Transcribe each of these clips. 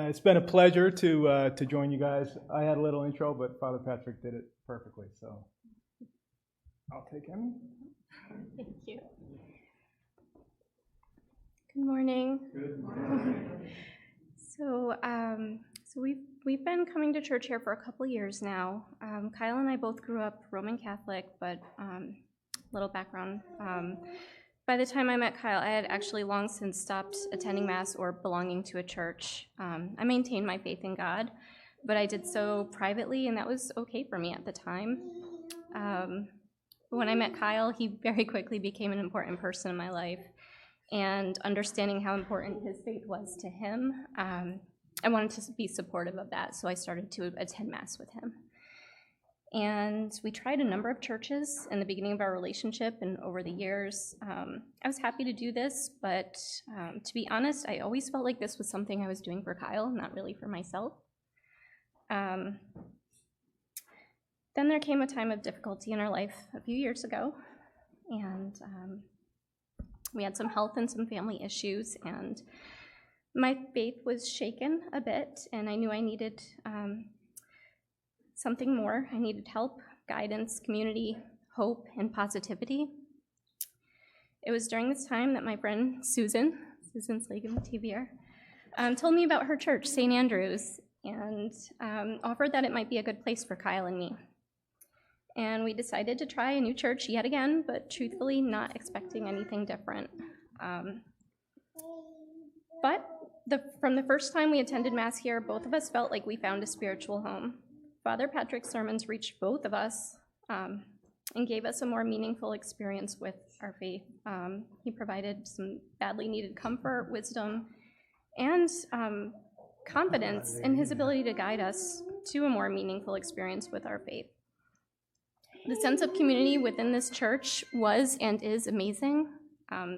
It's been a pleasure to join you guys. I had a little intro, but Father Patrick did it perfectly, so I'll take him. Thank you. Good morning. Good morning. So we've been coming to church here for a couple years now. Kyle and I both grew up Roman Catholic, but little background. By the time I met Kyle, I had actually long since stopped attending Mass or belonging to a church. I maintained my faith in God, but I did so privately, and that was okay for me at the time. But when I met Kyle, he very quickly became an important person in my life, and understanding how important his faith was to him, I wanted to be supportive of that, so I started to attend Mass with him. And we tried a number of churches in the beginning of our relationship, and over the years, I was happy to do this, but to be honest, I always felt like this was something I was doing for Kyle, not really for myself. Then there came a time of difficulty in our life a few years ago, and we had some health and some family issues, and my faith was shaken a bit, and I knew I needed something more. I needed help, guidance, community, hope, and positivity. It was during this time that my friend Susan Slagan TVR, told me about her church, St. Andrew's, and offered that it might be a good place for Kyle and me. And we decided to try a new church yet again, but truthfully not expecting anything different. But from the first time we attended Mass here, both of us felt like we found a spiritual home. Father Patrick's sermons reached both of us and gave us a more meaningful experience with our faith. He provided some badly needed comfort, wisdom, and confidence in his ability to guide us to a more meaningful experience with our faith. The sense of community within this church was and is amazing.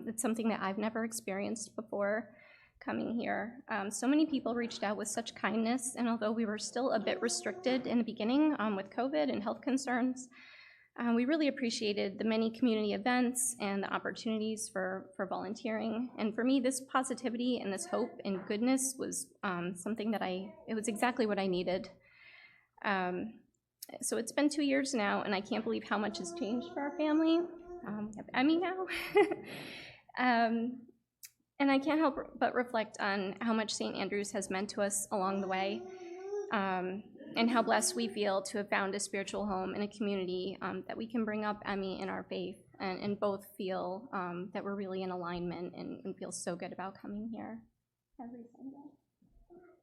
It's something that I've never experienced before coming here. So many people reached out with such kindness, and although we were still a bit restricted in the beginning with COVID and health concerns, we really appreciated the many community events and the opportunities for volunteering. And for me, this positivity and this hope and goodness was something that it was exactly what I needed. So it's been 2 years now, and I can't believe how much has changed for our family. We have Emmy now. And I can't help but reflect on how much St. Andrew's has meant to us along the way, and how blessed we feel to have found a spiritual home in a community that we can bring up Emmy in our faith and both feel that we're really in alignment and feel so good about coming here every Sunday.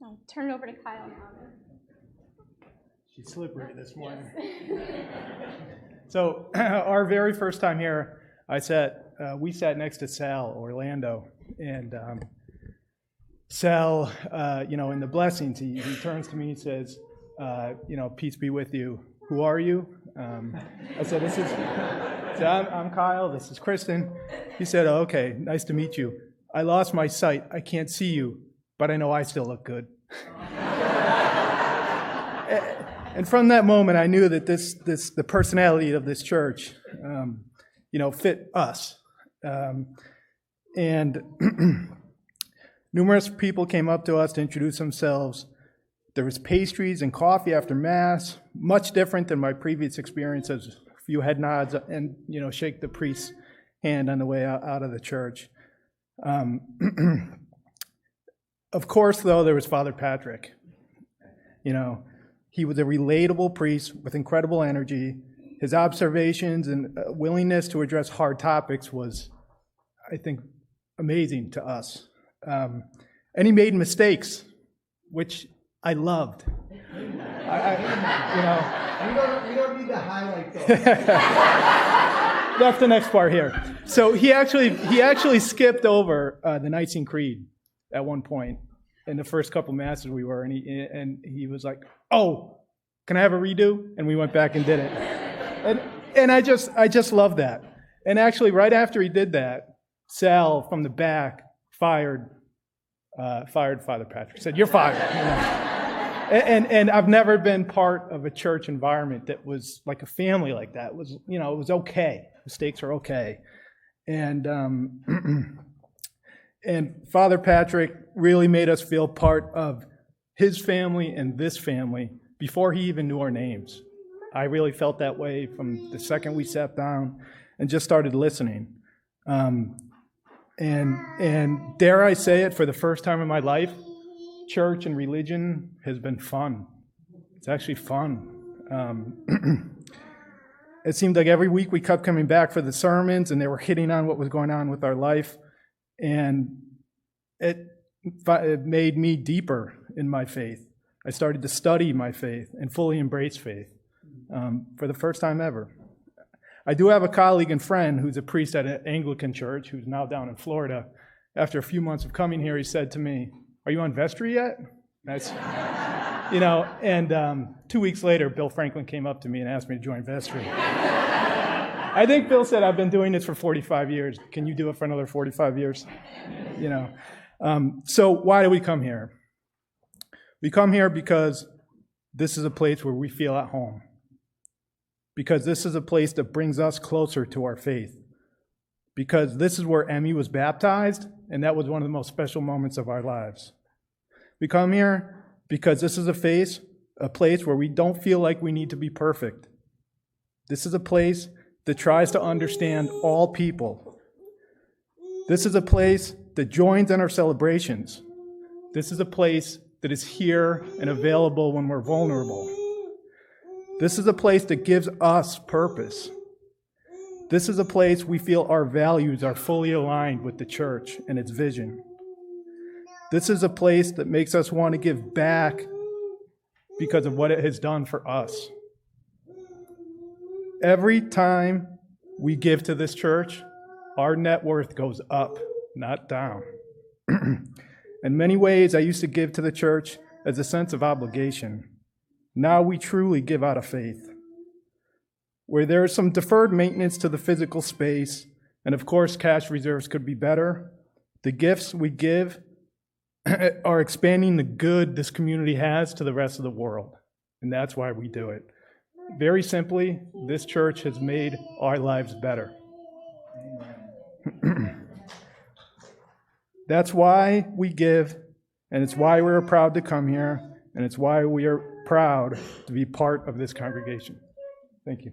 I'll turn it over to Kyle now. She's slippery this morning. So our very first time here, we sat next to Sal Orlando, and Sal, in the blessings, he turns to me and says, peace be with you. Who are you? I said, I'm Kyle. This is Kristin. He said, oh, okay, nice to meet you. I lost my sight. I can't see you, but I know I still look good. And from that moment, I knew that the personality of this church, fit us. And numerous people came up to us to introduce themselves. There was pastries and coffee after Mass, much different than my previous experiences. A few head nods and, shake the priest's hand on the way out of the church. Of course, though, there was Father Patrick. He was a relatable priest with incredible energy. His observations and willingness to address hard topics was, I think, amazing to us. And he made mistakes, which I loved. We don't need to highlight those. That's the next part here. So he actually skipped over the Nicene Creed at one point in the first couple Masses we were, and he was like, "Oh, can I have a redo?" And we went back and did it. And I just love that. And actually, right after he did that, Sal from the back fired Father Patrick. Said, "You're fired." And I've never been part of a church environment that was like a family like that. It was, it was okay. Mistakes are okay. And and Father Patrick really made us feel part of his family and this family before he even knew our names. I really felt that way from the second we sat down and just started listening. And dare I say it, for the first time in my life, church and religion has been fun. It's actually fun. It seemed like every week we kept coming back for the sermons, and they were hitting on what was going on with our life. And it made me deeper in my faith. I started to study my faith and fully embrace faith for the first time ever. I do have a colleague and friend who's a priest at an Anglican church who's now down in Florida. After a few months of coming here, he said to me, "Are you on vestry yet?" That's, and 2 weeks later, Bill Franklin came up to me and asked me to join vestry. I think Bill said, "I've been doing this for 45 years. Can you do it for another 45 years?" So why do we come here? We come here because this is a place where we feel at home. Because this is a place that brings us closer to our faith. Because this is where Emmy was baptized, and that was one of the most special moments of our lives. We come here because this is a place where we don't feel like we need to be perfect. This is a place that tries to understand all people. This is a place that joins in our celebrations. This is a place that is here and available when we're vulnerable. This is a place that gives us purpose. This is a place we feel our values are fully aligned with the church and its vision. This is a place that makes us want to give back because of what it has done for us. Every time we give to this church, our net worth goes up, not down. In many ways, I used to give to the church as a sense of obligation. Now we truly give out of faith. Where there is some deferred maintenance to the physical space, and of course cash reserves could be better, the gifts we give are expanding the good this community has to the rest of the world. And that's why we do it. Very simply, this church has made our lives better. That's why we give, and it's why we're proud to come here, and it's why we are proud to be part of this congregation. Thank you.